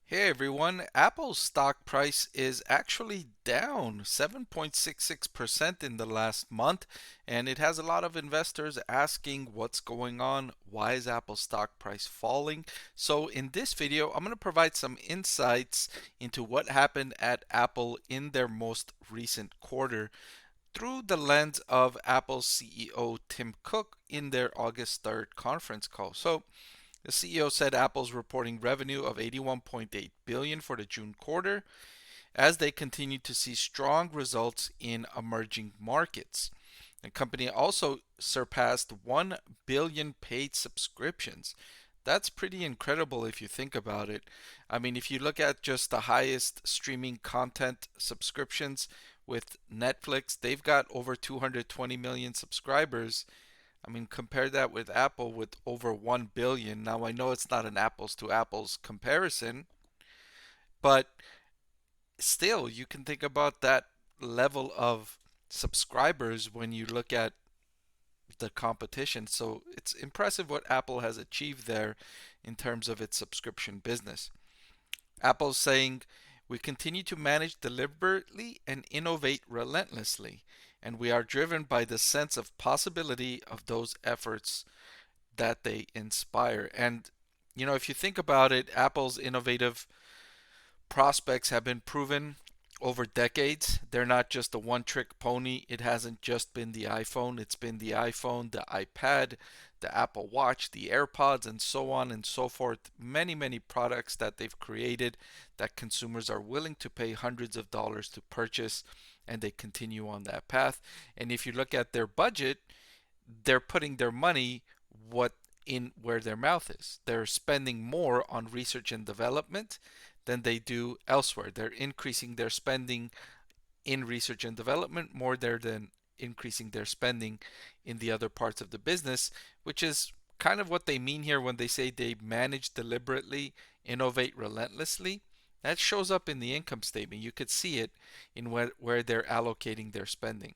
Hey everyone, Apple's stock price is actually down 7.66% in the last month, and it has a lot of investors asking what's going on. Why is Apple's stock price falling? So, in this video, I'm going to provide some insights into what happened at Apple in their most recent quarter through the lens of Apple's CEO Tim Cook in their August 3rd conference call. So, the CEO said Apple's reporting revenue of 81.8 billion for the June quarter as they continue to see strong results in emerging markets. The company also surpassed 1 billion paid subscriptions. That's pretty incredible if you think about it. I mean, if you look at just the highest streaming content subscriptions with Netflix, they've got over 220 million subscribers. I mean, compare that with Apple with over 1 billion. Now, I know it's not an apples to apples comparison, but still, you can think about that level of subscribers when you look at the competition. So it's impressive what Apple has achieved there in terms of its subscription business. Apple's saying, we continue to manage deliberately and innovate relentlessly, and we are driven by the sense of possibility of those efforts that they inspire. And, if you think about it, Apple's innovative prospects have been proven over decades. They're not just a one trick pony. It hasn't just been the iPhone, it's been the iPhone, the iPad, the Apple Watch, the AirPods, and so on and so forth. Many, many products that they've created that consumers are willing to pay hundreds of dollars to purchase, and they continue on that path. And if you look at their budget, they're putting their money what in where their mouth is. They're spending more on research and development than they do elsewhere. They're increasing their spending in research and development more there than increasing their spending in the other parts of the business, which is kind of what they mean here when they say they manage deliberately, innovate relentlessly. That shows up in the income statement. You could see it in where they're allocating their spending.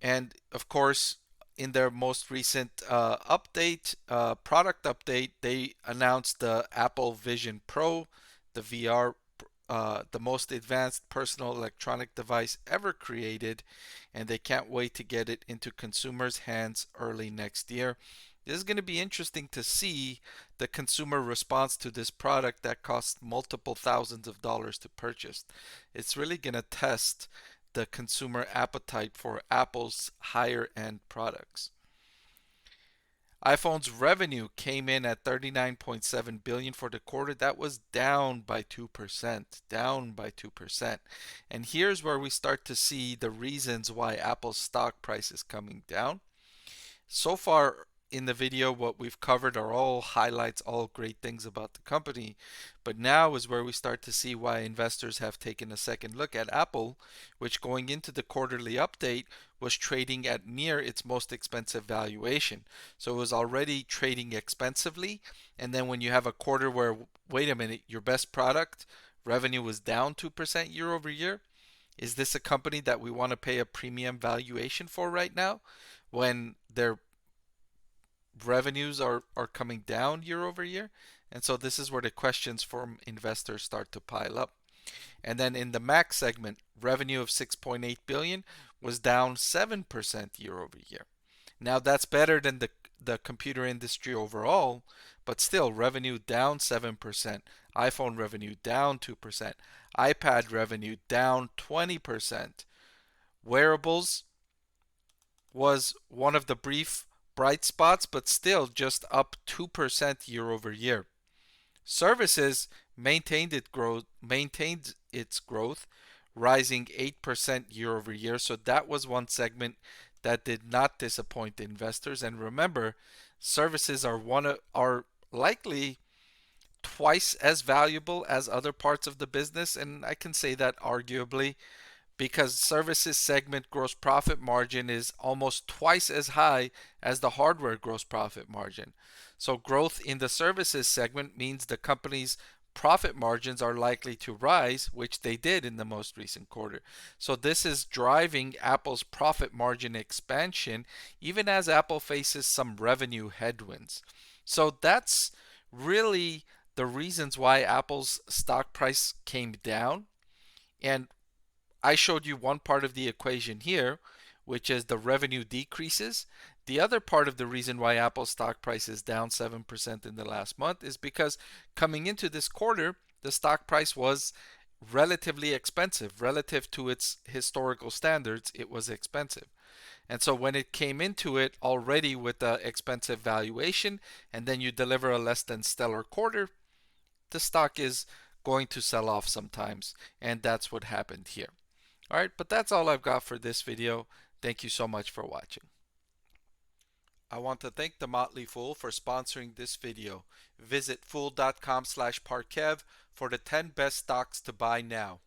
And of course, in their most recent product update, they announced the Apple Vision Pro, the VR, the most advanced personal electronic device ever created, and they can't wait to get it into consumers' hands early next year. This is going to be interesting to see the consumer response to this product that costs multiple thousands of dollars to purchase. It's really going to test the consumer appetite for Apple's higher end products. iPhone's revenue came in at 39.7 billion for the quarter. That was down by 2%, down by 2%. And here's where we start to see the reasons why Apple's stock price is coming down. So far in the video, what we've covered are all highlights, all great things about the company. But now is where we start to see why investors have taken a second look at Apple, which going into the quarterly update was trading at near its most expensive valuation. So it was already trading expensively. And then when you have a quarter where, wait a minute, your best product revenue was down 2% year over year, is this a company that we want to pay a premium valuation for right now when their revenues are coming down year over year? And so this is where the questions from investors start to pile up. And then in the Mac segment, revenue of 6.8 billion was down 7% year over year. Now that's better than the computer industry overall, but still revenue down 7%, iPhone revenue down 2%, iPad revenue down 20%. Wearables was one of the brief bright spots, but still just up 2% year over year. Services maintained its growth, rising 8% year over year. So that was one segment that did not disappoint investors. And remember, services are likely twice as valuable as other parts of the business, and I can say that arguably because services segment gross profit margin is almost twice as high as the hardware gross profit margin. So growth in the services segment means the company's profit margins are likely to rise, which they did in the most recent quarter. So this is driving Apple's profit margin expansion even as Apple faces some revenue headwinds. So that's really the reasons why Apple's stock price came down. And I showed you one part of the equation here, which is the revenue decreases. The other part of the reason why Apple's stock price is down 7% in the last month is because coming into this quarter, the stock price was relatively expensive. Relative to its historical standards, it was expensive. And so when it came into it already with the expensive valuation, and then you deliver a less than stellar quarter, the stock is going to sell off sometimes. And that's what happened here. All right, but that's all I've got for this video. Thank you so much for watching. I want to thank the Motley Fool for sponsoring this video. Visit fool.com/Parkev for the 10 best stocks to buy now.